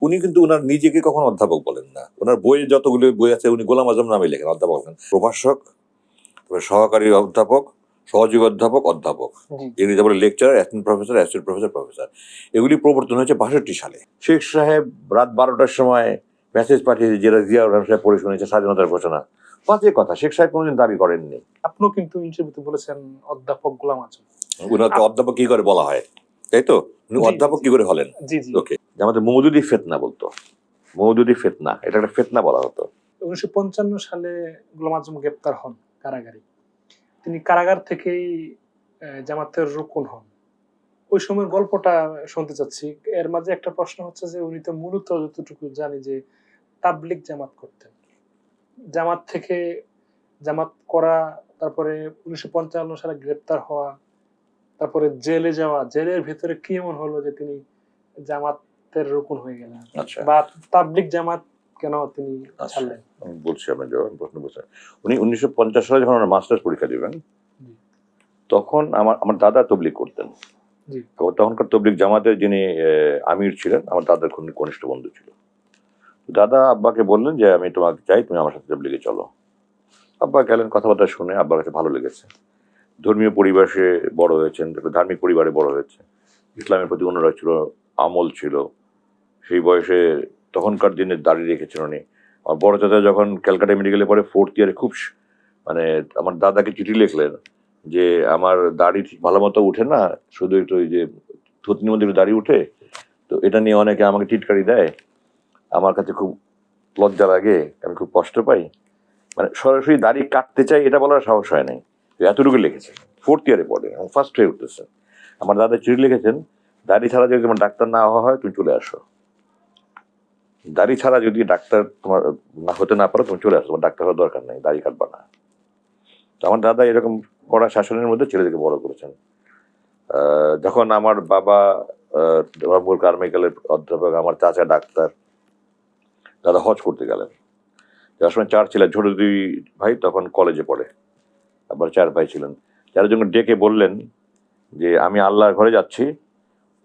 উনি কিন্তু ওনার নিজেকে কখনো অধ্যাপক বলেন না। ওনার বইয়ে যতগুলো বই আছে উনি গোলাম আজম নামে লেখেন, অধ্যাপক না। প্রভাষক, সহকারী অধ্যাপক, সহযোগী অধ্যাপক, অধ্যাপক, ইংরেজি বলে lecturer, assistant professor, associate professor, professor. এগুলি প্রবর্তন হয়েছে ৬২ সালে। শেখ সাহেব রাত ১২টার সময় মেসেজ পাঠিয়েছে, যেটা জিয়াউর রহমান সাহেব পড়ে শুনেছে, স্বাধীনতার ঘোষণা। বাজে কথা, শেখ সাহেব কোনোদিন দাবি করেননি। আপনিও কিন্তু ইন্টারভিউতে বলেছেন অধ্যাপক গোলাম আজম। উনাকে অধ্যাপক কি করে বলা হয়, তাই তো? উনি অধ্যাপক কি করে হলেন? ওকে, আমাদের মওদুদি ফিতনা বলতো, মওদুদি ফিতনা, এটা একটা ফিতনা বলা হতো। 1955 সালে গোলাম আজম গ্রেপ্তার হন কারাগারে। তিনি কারাগার থেকেই জামাতের রুকন হন। ওই সময়ের গল্পটা শুনতে চাচ্ছি। এর মাঝে একটা প্রশ্ন হচ্ছে যে উনি তো মূলত যতটুকু জানি যে তাবলিগ জামাত করতেন। জামাত থেকে জামাত করা, তারপরে 1955 সালে গ্রেপ্তার হওয়া, তারপরে জেলে যাওয়া, জেলের ভিতরে কি এমন হলো যে তিনি জামাতের রুকন হয়ে গেলেন? আচ্ছা, বা তাবলিগ জামাত কেন তিনি ছাড়লেন? আমি বলছি, আপনার জবাব প্রশ্ন বলছেন। উনি 1950 সালে যখন মাস্টার্স পরীক্ষা দিবেন, তখন আমার দাদা তবলিগ করতেন। তখনকার তবলিগ জামাতের যিনি আমির ছিলেন আমার দাদার ঘনিষ্ঠ বন্ধু ছিল। দাদা আব্বাকে বললেন যে আমি তোমাকে চাই, তুমি আমার সাথে তবলিগে চলো। আব্বা গেলেন, কথাবার্তা শুনে আব্বার কাছে ভালো লেগেছে। ধর্মীয় পরিবেশে বড় হয়েছেন, ধার্মিক পরিবারে বড় হয়েছে, ইসলামের প্রতি অনুরাগ ছিল, আমল ছিল। সেই বয়সে তখনকার দিনে দাঁড়িয়ে রেখেছেন উনি। আমার বড় চাচা যখন ক্যালকাটা মেডিকেলে পড়ে 4th ইয়ারে, খুব মানে আমার দাদাকে চিঠি লিখলেন যে আমার দাড়ি ঠিক ভালো মতো উঠে না, শুধু একটু ওই যে থুতনির মধ্যে একটু দাড়ি উঠে, তো এটা নিয়ে অনেকে আমাকে টিটকারি দেয়, আমার কাছে খুব লজ্জা লাগে, আমি খুব কষ্ট পাই, মানে সরাসরি দাড়ি কাটতে চাই এটা বলার সাহস হয় নাই। এতটুকু লিখেছেন, 4th ইয়ারে পড়ে, ফার্স্ট হয়ে উঠতেছে। আমার দাদা চিঠি লিখেছেন, দাড়ি ছাড়া যদি তোমার ডাক্তার না হওয়া হয় তুমি চলে আসো, দাড়ি ছাড়া যদি ডাক্তার তোমার না হতে না পারো তুমি চলে আসো, তোমার ডাক্তার হওয়ার দরকার নেই, দাড়ি কাটবা না। তো আমার দাদা এরকম কড়া শাসনের মধ্যে ছেলেদেরকে বড় করেছেন। যখন আমার বাবা রংপুর কারমিক্যালের অধ্যাপক, আমার চাচা ডাক্তার, দাদা হজ করতে গেলেন। যার সময় 4 ছিলেন, ছোট 2 ভাই তখন কলেজে পড়ে, আবার 4 ভাই ছিলেন। 4 জন ডেকে বললেন যে আমি আল্লাহর ঘরে যাচ্ছি,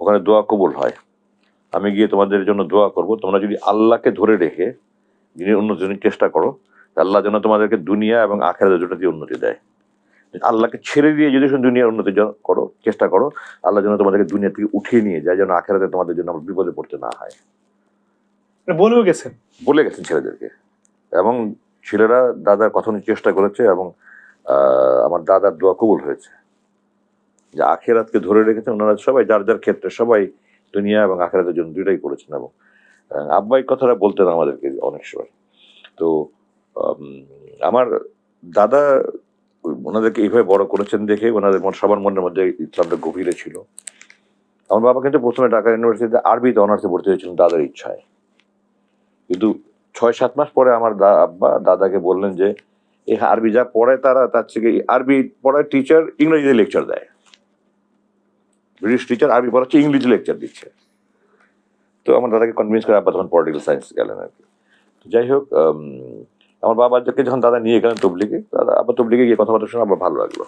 ওখানে দোয়া কবুল হয়, আমি গিয়ে তোমাদের জন্য দোয়া করব, তোমরা যদি আল্লাহকে ধরে রেখে দিনের উন্নতির চেষ্টা করো, আল্লাহ যেন তোমাদেরকে দুনিয়া এবং আখেরাতের দুটোতে উন্নতি দেয়। আল্লাহকে ছেড়ে দিয়ে যদি দুনিয়ার উন্নতি করো, চেষ্টা করো, আল্লাহ যেন তোমাদেরকে দুনিয়া থেকে উঠিয়ে নিয়ে যায়, যেন আখেরাতে তোমাদের জন্য আমার বিপদে পড়তে না হয়। বলে গেছেন ছেলেদেরকে, এবং ছেলেরা দাদার কথা চেষ্টা করেছে, এবং আমার দাদার দোয়া কবুল হয়েছে, যে আখেরাতকে ধরে রেখেছেন। ওনারা সবাই যার যার ক্ষেত্রে সবাই দুনিয়া এবং আখেরাতের জন্য দুইটাই করেছেন, এবং আব্বাই কথাটা বলতেন আমাদেরকে অনেক সময়। তো আমার দাদা ওনাদেরকে এইভাবে বড় করেছেন দেখে ওনাদের সবার মনের মধ্যে ইসলামটা গভীরে ছিল। আমার বাবা কিন্তু প্রথমে ঢাকা ইউনিভার্সিটিতে আরবিতে অনার্সে ভর্তি হয়েছিলেন দাদার ইচ্ছায়, কিন্তু 6-7 মাস পরে আমার আব্বা দাদাকে বললেন যে এই আরবি যা পড়ায় তার থেকে আরবি পড়ায় টিচার ইংরেজিতে লেকচার দেয়, ব্রিটিশ টিচার আরবি পড়াচ্ছে, ইংলিশে লেকচার দিচ্ছে। তো আমার দাদাকে কনভিন্স করে আব্বা তখন পলিটিক্যাল সায়েন্স গেলেন আর কি। যাই হোক, আমার বাবাকে যখন দাদা নিয়ে গেলেন তবলিগে, আবার তবলিগে গিয়ে কথাবার্তা শুনে আবার ভালো লাগলো,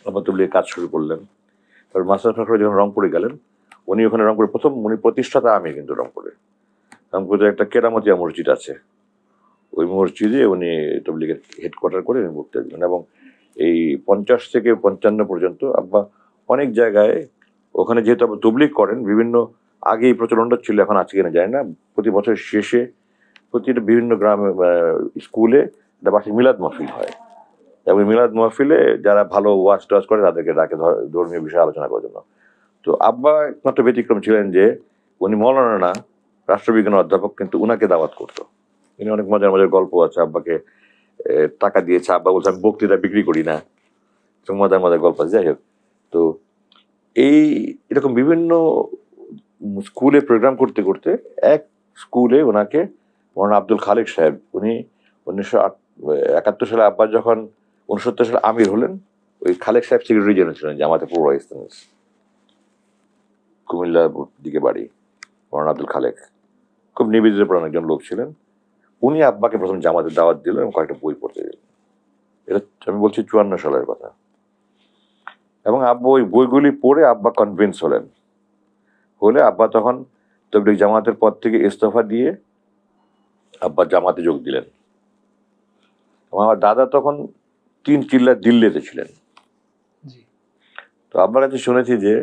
আবার তবলিগে কাজ শুরু করলেন। তারপর মাস্টার ফাকরে যখন রংপুরে গেলেন, উনি ওখানে রংপুরে প্রথম, উনি প্রতিষ্ঠাতা আমি কিন্তু রংপুরে একটা কেরামতিয়া মসজিদ আছে, ওই মসজিদে উনি তবলিগের হেডকোয়ার্টার করে উনি বক্তৃতা দিলেন। এবং এই 50 থেকে 55 পর্যন্ত আব্বা অনেক জায়গায়, ওখানে যেহেতু আবার তবলিগ করেন, বিভিন্ন আগে এই প্রচলনটা ছিল, এখন আছে কিনা জানি না, প্রতি বছর শেষে প্রতিটা বিভিন্ন গ্রামে স্কুলে একটা বার্ষিক মিলাদ মাহফিল হয়, এবং মিলাদ মাহফিলে যারা ভালো ওয়াজ টাজ করে তাদেরকে ডাকে ধর্মীয় বিষয়ে আলোচনা করার জন্য। তো আব্বা একমাত্র ব্যতিক্রম ছিলেন যে উনি মৌলানা না, রাষ্ট্রবিজ্ঞান অধ্যাপক, কিন্তু উনাকে দাওয়াত করতো। উনি অনেক মজার মজার গল্প আছে, আব্বাকে টাকা দিয়েছে, আব্বা বলছে আমি বক্তৃতা বিক্রি করি না, মজার মজার গল্প আছে। যাই হোক, তো এই এরকম বিভিন্ন স্কুলে প্রোগ্রাম করতে করতে এক স্কুলে ওনাকে মৌলানা আব্দুল খালেক সাহেব, উনি 1971 সালে আব্বা যখন 69 সালে আমির হলেন, ওই খালেক সাহেব সেক্রেটারি জেনারেল ছিলেন জামাতে পূর্ব পাকিস্তান, কুমিল্লার দিকে বাড়ি। মৌলানা আব্দুল খালেক খুব নিবেদিত প্রাণ একজন লোক ছিলেন। উনি আব্বাকে প্রথম জামাতে দাওয়াত দিলেন এবং কয়েকটা বই পড়তে দিলেন। এটা আমি বলছি 54 সালের কথা। এবং আব্বা ওই বইগুলি পড়ে আব্বা কনভিন্স হলে আব্বা তখন তবলিগ জামাতের পদ থেকে ইস্তফা দিয়ে আব্বা জামাতে যোগ দিলেন। আমার দাদা তখন 3 চিল্লা দিল্লিতে ছিলেন। জি। তো আব্বার কাছে শুনেছি যে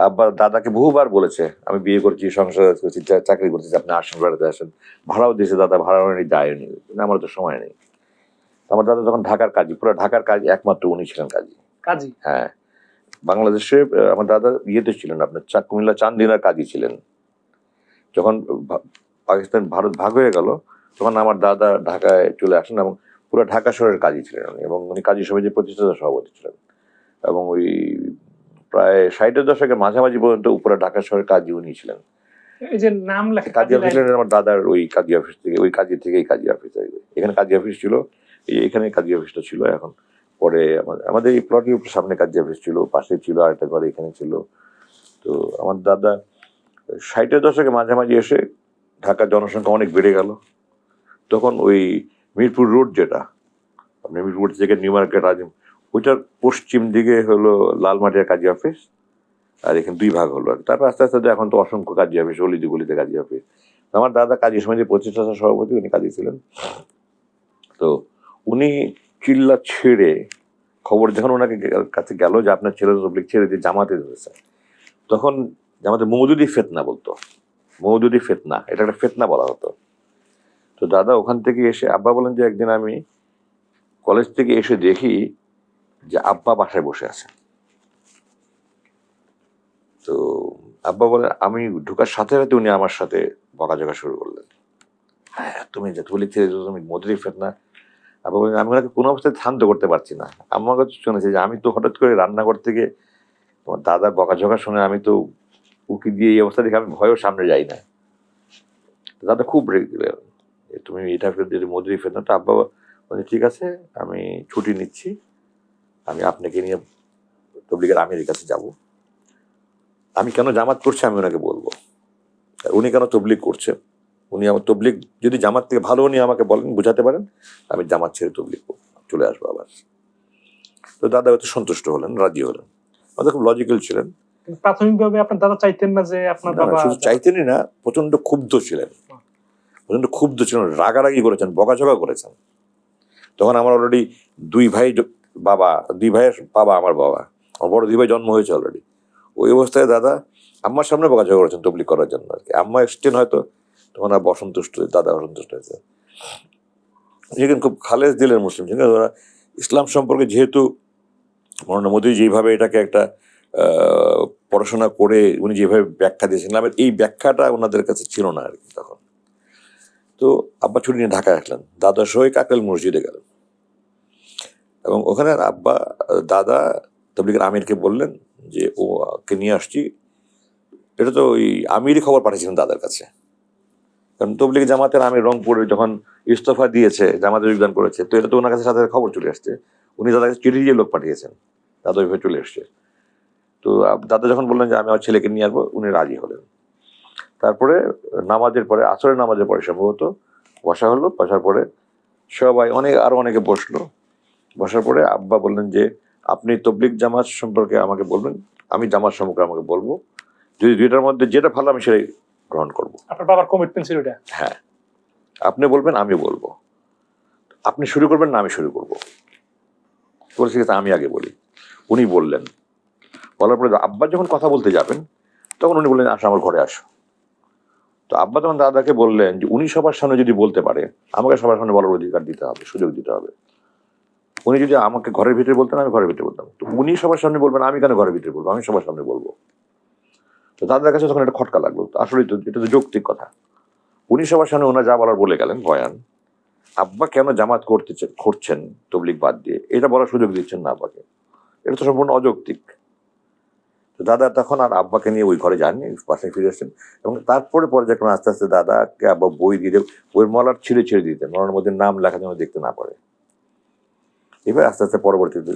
আব্বা দাদাকে বহুবার বলেছে, আমি বিয়ে করছি, সংসার করছি, চাকরি করছি, আপনি আসেন, বেড়াতে আসেন। ভাড়াও দিয়েছে দাদা, ভাড়াও নেই, যায়নি, আমার তো সময় নেই। আমার দাদা তখন ঢাকার কাজী, পুরো ঢাকার কাজী একমাত্র উনি ছিলেন কাজী। কাজী। হ্যাঁ, বাংলাদেশে আমার দাদা ইয়েতে ছিলেন, আপনার কুমিল্লা চান্দিনার কাজী ছিলেন। যখন পাকিস্তান ভারত ভাগ হয়ে গেল, তখন আমার দাদা ঢাকায় চলে আসেন এবং পুরো ঢাকা শহরের কাজী ছিলেন উনি, এবং উনি কাজী সমিতির প্রতিষ্ঠাতা সভাপতি ছিলেন। এবং ওই প্রায় 60-এর দশকের মাঝামাঝি পর্যন্ত উপরে ঢাকা শহরের কাজী উনি ছিলেন। এই যে নাম লেখা কাজী অফিস ছিলেন আমার দাদার ওই কাজী অফিস থেকে, ওই কাজী থেকেই কাজী অফিস। এখানে কাজী অফিস ছিল, এখানে কাজী অফিসটা ছিল। এখন পরে আমাদের এই প্লটের সামনে কাজী অফিস ছিল, পাশে ছিল আরেকটা ঘর, এখানে ছিল। তো আমার দাদা 60-এর দশকে মাঝামাঝি এসে ঢাকার জনসংখ্যা অনেক বেড়ে গেল। তখন ওই মিরপুর রোড, যেটা আপনি মিরপুর থেকে নিউ মার্কেট আজিম, ওইটার পশ্চিম দিকে হলো লালমাটিয়ার কাজী অফিস, আর এখানে 2 ভাগ হলো। তারপর আস্তে আস্তে এখন তো অসংখ্য কাজী অফিস, অলিতে গলিতে কাজী অফিস। আমার দাদা কাজী সমিতির প্রতিষ্ঠাতা সভাপতি, উনি কাজী ছিলেন। তো উনি চিল্লা ছেড়ে খবর যখন ওনাকে কাছে গেল যে আপনার ছেলে তবলিগ ছেড়ে দিয়ে জামাতে ধরেছে, তখন জামাতে মওদুদি ফিতনা বলতো, মওদুদি ফিতনা, এটা একটা ফিতনা বলা হতো। তো দাদা ওখান থেকে এসে, আব্বা বলেন যে একদিন আমি কলেজ থেকে এসে দেখি যে আব্বা বাসায় বসে আছে। তো আব্বা বলেন, আমি ঢুকার সাথে সাথে উনি আমার সাথে বকাঝকা শুরু করলেন। হ্যাঁ, তুমি যে তবলিগ ছেড়ে দিয়েছো, তুমি মওদুদি ফিতনা। আব্বা বলেন, আমি ওনাকে কোনো অবস্থায় শান্ত করতে পারছি না। আমার কাছে শুনেছি যে আমি তো হঠাৎ করে রান্নাঘর থেকে তোমার দাদার বকাঝকা শুনে আমি তো উকি দিয়ে এই অবস্থা দেখে আমি ভয়েও সামনে যাই না। দাদা খুব রেগে দিলেন, তুমি এটা যদি মজুরি ফেরত। আব্বা বলে, ঠিক আছে, আমি ছুটি নিচ্ছি, আমি আপনাকে নিয়ে তবলিগের আমিরের কাছে যাব, আমি কেন জামাত করছি আমি ওনাকে বলবো, উনি কেন তবলিগ করছে, উনি আমার তবলিগ যদি জামাত থেকে ভালো উনি আমাকে বলেন, বুঝাতে পারেন, আমি জামাত ছেড়ে তবলিগ চলে আসবো আবার। তো দাদা হয়তো সন্তুষ্ট হলেন, রাজি হলেন। দাদা খুব লজিক্যাল ছিলেন। প্রাথমিকভাবে আপনার দাদা চাইতেন না যে আপনার বাবা? শুধু চাইতেনই না, প্রচন্ড ক্ষুব্ধ ছিলেন, প্রচন্ড ক্ষুব্ধ ছিলেন, রাগারাগি করেছেন, বকাঝকা করেছেন। তখন আমার অলরেডি 2 ভাই বাবা, 2 ভাইয়ের বাবা আমার বাবা, আমার বড় 2 ভাই জন্ম হয়েছে অলরেডি। ওই অবস্থায় দাদা আম্মার সামনে বকাঝকা করেছেন তবলিগ করার জন্য আর কি। আম্মা এসছেন হয়তো, তখন আর অসন্তুষ্ট, দাদা অসন্তুষ্ট হয়েছে। যেখানে খুব খালেজ দিলের মুসলিম ছিলেন ওরা। ইসলাম সম্পর্কে যেহেতু মৌলানা মোদী যেভাবে এটাকে একটা পড়াশোনা করে উনি যেভাবে ব্যাখ্যা দিয়েছেন, ইসলামের এই ব্যাখ্যাটা ওনাদের কাছে ছিল না আর কি তখন। তো আব্বা ছুটি নিয়ে ঢাকায় আসলেন, দাদা সহ কাকরাইল মসজিদে গেলেন, এবং ওখানে আব্বা দাদা তবলিগের আমিরকে বললেন যে ওকে নিয়ে আসছি। এটা তো ওই আমিরই খবর পাঠিয়েছিলেন দাদার কাছে, কারণ তবলিগ জামাতের আমির রংপুরে যখন ইস্তফা দিয়েছে, জামাতে যোগদান করেছে, তো এটা তো ওনার কাছে সাথে খবর চলে আসছে। উনি দাদার কাছে চিঠি দিয়ে লোক পাঠিয়েছেন, দাদা ওইভাবে চলে এসছে। তো দাদা যখন বললেন যে আমি আমার ছেলেকে নিয়ে আসবো, উনি রাজি হলেন। তারপরে নামাজের পরে, আসরের নামাজের পরে সম্ভবত বসা হলো। বসার পরে সবাই আরো অনেকে বসলো। বসার পরে আব্বা বললেন যে আপনি তবলিগ জামাত সম্পর্কে আমাকে বলবেন, আমি জামাত সম্পর্কে আমাকে বলবো, যদি 2টার মধ্যে যেটা ভালো আমি সেটাই গ্রহণ করবো। আপনার বাবার কমিটমেন্ট ছিল এটা? হ্যাঁ, আপনি বলবেন আমি বলবো, আপনি শুরু করবেন না আমি শুরু করবো। বলছি আমি আগে বলি। উনি বললেন, বলার পরে আব্বা যখন কথা বলতে যাবেন, তখন উনি বললেন আসো আমার ঘরে আসো। তো আব্বা তখন দাদাকে বললেন যে উনি সবার সামনে যদি বলতে পারে, আমাকে সবার সামনে বলার অধিকার দিতে হবে, সুযোগ দিতে হবে। উনি যদি আমাকে ঘরের ভিতরে বলতেন, আমি ঘরের ভিতরে বলতাম। তো উনি সবার সামনে বলবেন, আমি কেন ঘরের ভিতরে বলবো, আমি সবার সামনে বলবো। তো দাদার কাছে তখন একটা খটকা লাগলো, আসলেই তো এটা তো যৌক্তিক কথা। উনি সবার সামনে ওনার যা বলার বলে গেলেন বয়ান, আব্বা কেন জামাত করছেন তবলিগ বাদ দিয়ে, এটা বলার সুযোগ দিচ্ছেন না আব্বাকে, এটা তো সম্পূর্ণ অযৌক্তিক। তো দাদা তখন আর আব্বাকে নিয়ে ওই ঘরে যাননি, বাসায় ফিরে আসছেন। এবং তারপরে পর্যায়ক্রমে আস্তে আস্তে দাদাকে আব্বা বই দিয়ে বইয়ের মলার ছিঁড়ে ছিঁড়ে দিতেন, মলার মধ্যে নাম লেখা যেন দেখতে না পারে। এবার আস্তে আস্তে পরবর্তীতে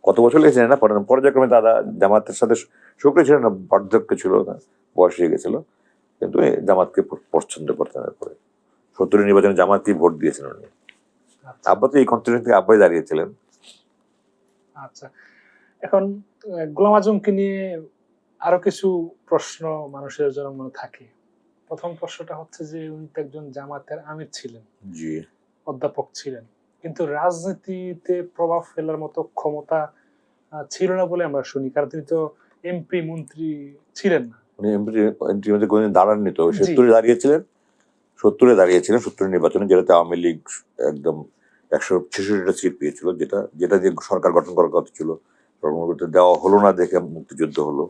কত বছর লেগেছে না, পর্যায়ক্রমে দাদা জামাতের সাথে সক্রিয় ছিল না, বার্ধক্য ছিল না, বয়স হয়ে গেছিল, কিন্তু জামাতকে পছন্দ করতেন। এরপরে 70 নির্বাচনে জামাতকেই ভোট দিয়েছেন উনি। আব্বা তো এই কনস্টিটিউশন থেকে আব্বাই দাঁড়িয়েছিলেন। আচ্ছা, এখন গোলাম আজমকে নিয়ে আরো কিছু প্রশ্ন মানুষের জন্য মনে থাকে। প্রথম প্রশ্নটা হচ্ছে যে উনি তো একজন জামাতের আমির ছিলেন, জি। অধ্যাপক ছিলেন, কিন্তু রাজনীতিতে প্রভাব ফেলার মতো ক্ষমতা ছিল না বলে আমরা শুনি, কারণ তিনি তো এমপি মন্ত্রী ছিলেন না। উনি এমপি কোনদিন দাঁড়াননি তো, জি 70-এ দাঁড়িয়েছিলেন, 70 নির্বাচনে, যেটাতে আওয়ামী লীগ একদম 166টা সিট পেয়েছিল, যেটা দিয়ে সরকার গঠন করার কথা ছিল, সরকার দেওয়া হলো না দেখে মুক্তিযুদ্ধ হলো,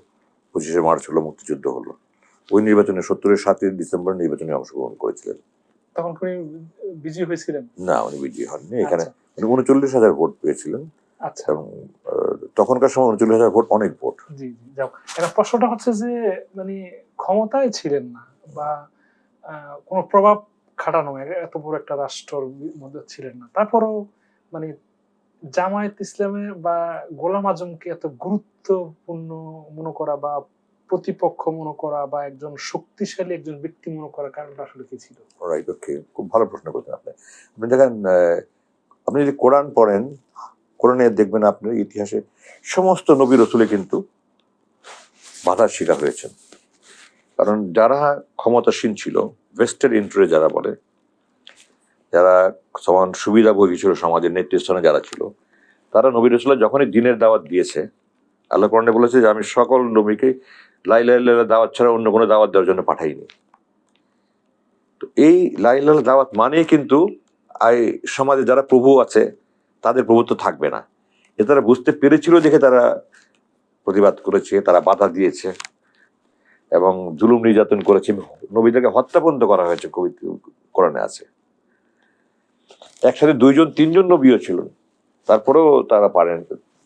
25শে মার্চ হলো, মুক্তিযুদ্ধ হলো। ওই নির্বাচনে 70-এর 7ই ডিসেম্বর নির্বাচনে অংশগ্রহণ করেছিলেন। তখন উনি বিজয়ী হয়েছিলেন। না, উনি বিজয়ী হননি। এখানে আচ্ছা উনি 39,000 ভোট পেয়েছিলেন, আচ্ছা, এবং তখনকার সময় 39,000 ভোট অনেক ভোট। জি জি যাও। এবার প্রশ্নটা হচ্ছে যে মানে ক্ষমতায় ছিলেন না বা কোনো প্রভাব খাটানো এত বড় একটা রাষ্ট্রের মধ্যে ছিলেন না, তারপরও মানে জামায়াত ইসলামে বা গোলাম আজমকে এত গুরুত্বপূর্ণ মনে করা বা প্রতিপক্ষ মনে করা বা একজন শক্তিশালী একজন ব্যক্তি মনে করার কারণটা আসলে কি ছিল? রাইট, ওকে, খুব ভালো প্রশ্ন করছেন আপনি। আপনি দেখেন, আপনি যদি কোরআন পড়েন, কোরআনে দেখবেন আপনি ইতিহাসে সমস্ত নবী রসুলে কিন্তু বাধার শিকার হয়েছেন। কারণ যারা ক্ষমতাসীন ছিল, ভেস্টেড ইন্টারেস্ট যারা বলে, যারা সমান সুবিধাভোগী ছিল, সমাজের নেতৃস্থানে যারা ছিল, তারা নবী রসুল্লাহ যখনই দিনের দাওয়াত দিয়েছে, আল্লাহ কোরআনে বলেছে যে আমি সকল নবীকে লা ইলাহা ইল্লাল্লাহ দাওয়াত ছাড়া অন্য কোনো দাওয়াত দেওয়ার জন্য পাঠাইনি। তো এই লা ইলাহা ইল্লাল্লাহ দাওয়াত মানেই কিন্তু সমাজে যারা প্রভু আছে তাদের প্রভুত্ব থাকবে না, এ তারা বুঝতে পেরেছিল দেখে তারা প্রতিবাদ করেছে, তারা বাধা দিয়েছে এবং জুলুম নির্যাতন করেছে, নবীদেরকে হত্যা পর্যন্ত করা হয়েছে, কোরআনে আছে। একসাথে 2-3জন নবীও ছিলেন, তারপরেও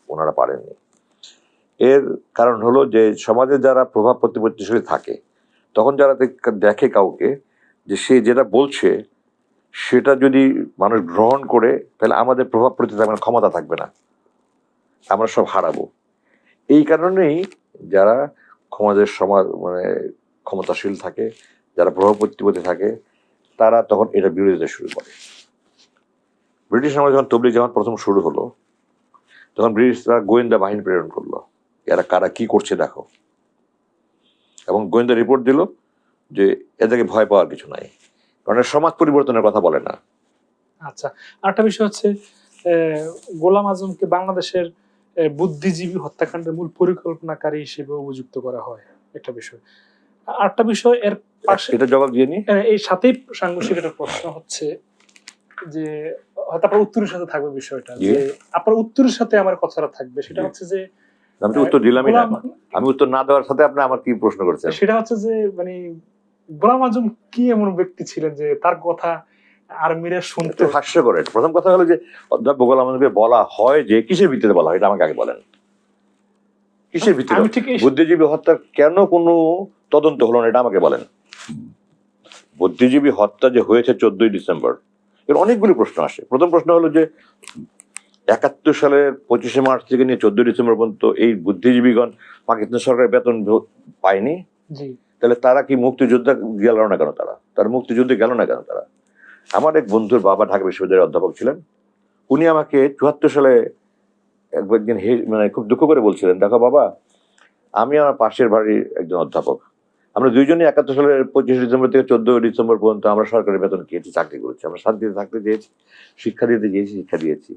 ওনারা পারেননি। এর কারণ হলো যে সমাজে যারা প্রভাব প্রতিপত্তিশালী থাকে, তখন যারা দেখে কাউকে যে সে যেটা বলছে সেটা যদি মানুষ গ্রহণ করে, তাহলে আমাদের প্রভাব প্রতিপত্তির ক্ষমতা থাকবে না, আমরা সব হারাবো। এই কারণেই যারা ক্ষমতাশীল থাকে, যারা প্রভাব প্রতিপত্তি থাকে, তারা তখন এটা বিরোধিতা শুরু করে। ব্রিটিশ আমলে যখন তবলিগ জামাত প্রথম শুরু হলো, তখন ব্রিটিশরা গোয়েন্দা বাহিনী প্রেরণ করলো, এরা কারা কি করছে দেখো, এবং গোয়েন্দা রিপোর্ট দিল যে এদেরকে ভয় পাওয়ার কিছু নাই, কারণ সমাজ পরিবর্তনের কথা বলে না। আচ্ছা, আরেকটা বিষয় হচ্ছে গোলাম আজমকে বাংলাদেশের বুদ্ধিজীবী হত্যাকাণ্ডের মূল পরিকল্পনাকারী হিসেবে অভিযুক্ত করা হয়, একটা বিষয়। আরেকটা বিষয় এর পাশে, এটা জবাব দিয়ে নি। এই সাথেই সাংঘর্ষিক একটা প্রশ্ন হচ্ছে যে হয়তো আপনার উত্তরের সাথে থাকবে বিষয়টা, জি। যে আপনার উত্তরের সাথে আমার কথাটা থাকবে, সেটা জি। হচ্ছে যে আমি তো উত্তর দিলামই না, গোলাম, আমি উত্তর না দেওয়ার সাথে আপনি আমার কি প্রশ্ন করছেন? সেটা হচ্ছে যে মানে গোলাম আজম কি এমন ব্যক্তি ছিলেন যে তার কথা আর্মিরা শুনতো? হাস্যকর। প্রথম কথা হলো যে অধ্যাপক গোলাম আজমকে বলা হয় যে কিসের ভিত্তিতে বলা হয়, এটা আমাকে আগে বলেন। কিসের ভিত্তিতে? আমি ঠিক বুদ্ধিজীবী হত্যা কেন কোনো তদন্ত হলো না, এটা আমাকে বলেন। বুদ্ধিজীবী হত্যা যে হয়েছে 14ই ডিসেম্বর, এর অনেকগুলি প্রশ্ন আসে। প্রথম প্রশ্ন হলো যে 71 সালের 25শে মার্চ থেকে নিয়ে 14ই ডিসেম্বর পর্যন্ত এই বুদ্ধিজীবীগণ পাকিস্তান সরকারের বেতন পায়নি, জি তাহলে তারা কি মুক্তিযোদ্ধা গেল না কেন? তারা মুক্তিযুদ্ধে গেল না কেন? আমার এক বন্ধুর বাবা ঢাকা বিশ্ববিদ্যালয়ের অধ্যাপক ছিলেন, উনি আমাকে 74 সালে একদিন মানে খুব দুঃখ করে বলছিলেন, দেখো বাবা, আমি আমার পাশের বাড়ির একজন অধ্যাপক, আমরা দুইজনই 71 সালের 25শে ডিসেম্বর থেকে 14ই ডিসেম্বর পর্যন্ত আমরা সরকারের বেতন খেয়েছি, চাকরি করেছি, আমরা শান্তিতে থাকতে চেয়েছি, শিক্ষা দিতে চেয়েছি, শিক্ষা দিয়েছি।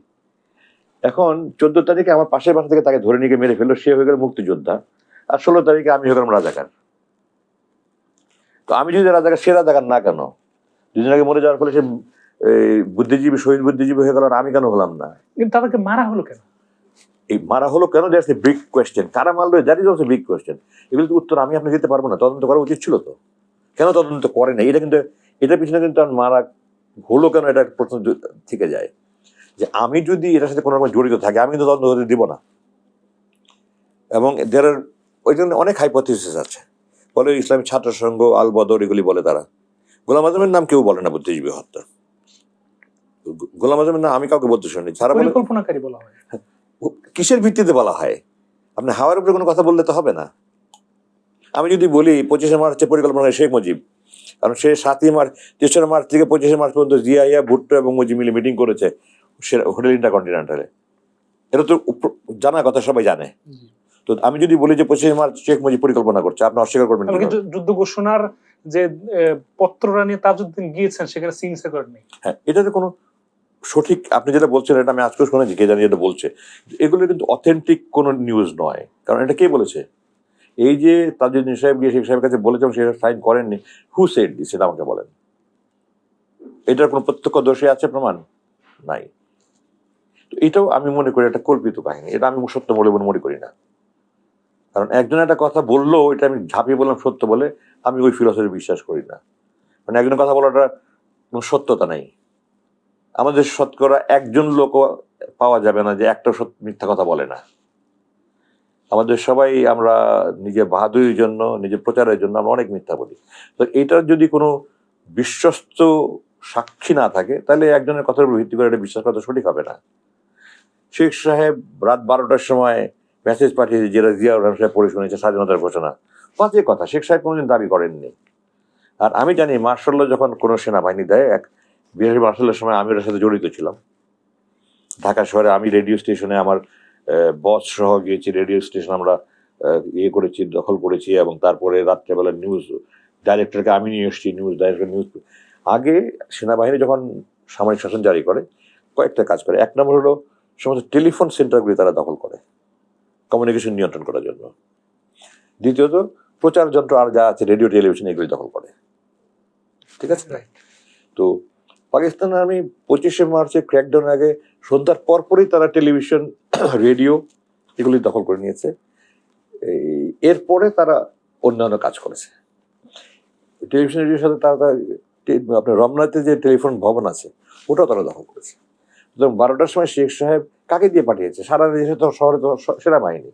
এখন 14 তারিখে আমার পাশের বাসা থেকে তাকে ধরে নিয়ে মেরে ফেললো, সে হয়ে গেল মুক্তিযোদ্ধা, আর 16 তারিখে আমি হয়ে গেলাম রাজাকার। তো আমি যদি রাজাকার, সে রাজাকার না কেন? দুদিন আগে মরে যাওয়ার ফলে সে বুদ্ধিজীবী, শহীদ বুদ্ধিজীবী হয়ে গেল, আর আমি কেন হলাম না? কিন্তু তাদেরকে মারা হলো কেন? এই মারা হলো কেন, দ্যাটস এ বিগ কোয়েশ্চেন। কারা মারলো, that is also big question. এগুলো তো উত্তর আমি আপনি দিতে পারবো না, তদন্ত করা উচিত ছিল তো। কেন তদন্ত করে না? এটা কিন্তু, এটার পিছনে কিন্তু মারা হলো কেন, এটা প্রশ্ন থেকে যায় যে আমি যদি এটার সাথে কোনো রকম জড়িত থাকি, আমি কিন্তু তদন্ত হতে দিব না। এবং ওই জন্য অনেক হাইপোথিসিস আছে, বলে ইসলামী ছাত্র সংঘ, আল বদর, এগুলি বলে তারা। গোলাম আজমের নাম কেউ বলে না বুদ্ধিজীবী হত্যা, গোলাম আজমের নাম আমি কাউকে বলতে শুনি। তারা বলে পরিকল্পনাকারী বলা হয়। কিসের ভিত্তিতে বলা হয়? আপনি হাওয়ার উপরে কোনো কথা বললে তো হবে না। আমি যদি বলি 25শে মার্চে পরিকল্পনা শেখ মুজিব, কারণ সে 7ই মার্চ, 3রা মার্চ থেকে 25শে মার্চ পর্যন্ত জিয়া, ভুট্টো এবং মুজিব মিলে মিটিং করেছে হোটেল ইন্টারকন্টিনেন্টালে, এটা তো জানা কথা, সবাই জানে। তো তো আমি যদি বলি যে 25 মার্চ শেখ মুজিব পরিকল্পনা করছে, আপনি অস্বীকার করবেন এমনকি কিভাবে? যুদ্ধ ঘোষণার যে পত্রটা নিয়ে তাজউদ্দিন গিয়েছেন সেখানে সিগনেচার করেননি। হ্যাঁ, এটাতে কোনো সঠিক, আপনি যেটা বলছেন এটা আমি আজকেও শুনেছি, কে জানি এটা বলছে, এগুলো কিন্তু অথেন্টিক কোনো নিউজ নয়। কারণ এটা কে বলেছে? এই যে তাজউদ্দিন সাহেব গিয়ে শেখ সাহেবের কাছে বলেছেন, সেটা সাইন করেননি, হু সেড দিস, সেটা আমাকে বলেন। এটার কোনো প্রত্যক্ষদর্শী আছে প্রমাণ? নাই। তো এটাও আমি মনে করি একটা কল্পিত কাহিনী, এটা আমি সত্য বলে মনে করি না। কারণ একজন একটা কথা বললো, এটা আমি ঝাঁপিয়ে বললাম সত্য বলে, আমি ওই ফিলসফি বিশ্বাস করি না। মানে একজনের কথা বলাটা কোনো সত্যতা নেই। আমাদের শতকরা একজন লোকও পাওয়া যাবে না যে একটা মিথ্যা কথা বলে না। আমাদের সবাই আমরা নিজের বাহাদুরির জন্য, নিজের প্রচারের জন্য আমরা অনেক মিথ্যা বলি। তো এটার যদি কোনো বিশ্বস্ত সাক্ষী না থাকে, তাহলে একজনের কথার উপর ভিত্তি করে এটা বিশ্বাস করা সঠিক হবে না। শেখ সাহেব রাত 12টার সময় মেসেজ পাঠিয়েছে, যেটা জিয়াউর রহমান সাহেব পড়ে শুনেছে, স্বাধীনতার ঘোষণা। বাজে কথা, শেখ সাহেব কোনোদিন দাবি করেননি। আর আমি জানি মার্শাল যখন কোনো সেনাবাহিনী দেয়, বিশেষ মার্শালের সময় আমি ওর সাথে জড়িত ছিলাম। ঢাকা শহরে আমি রেডিও স্টেশনে আমার বস সহ গিয়েছি, রেডিও স্টেশন আমরা ইয়ে করেছি, দখল করেছি, এবং তারপরে রাত্রেবেলা নিউজ ডাইরেক্টরকে আমি নিয়ে এসেছি, নিউজ ডাইরেক্টর নিউজ। আগে সেনাবাহিনী যখন সামরিক শাসন জারি করে, কয়েকটা কাজ করে। এক নম্বর হলো সমস্ত টেলিফোন সেন্টারগুলি তারা দখল করে কমিউনিকেশন নিয়ন্ত্রণ করার জন্য। দ্বিতীয়ত প্রচার যন্ত্র আর যা আছে, রেডিও টেলিভিশন, এগুলি দখল করে। ঠিক আছে? তো পাকিস্তান আর্মি 25শে মার্চে ক্র্যাকডাউনের আগে সন্ধ্যার পরপরই তারা টেলিভিশন, রেডিও এগুলি দখল করে নিয়েছে। এরপরে তারা অন্যান্য কাজ করেছে। টেলিভিশন রেডিওর সাথে তারা আপনার রমনাতে যে টেলিফোন ভবন আছে, ওটাও তারা দখল করেছে। 12টার সময় শেখ সাহেব কাকে দিয়ে পাঠিয়েছে? সারা দেশে তো, শহরে তো সেনাবাহিনী।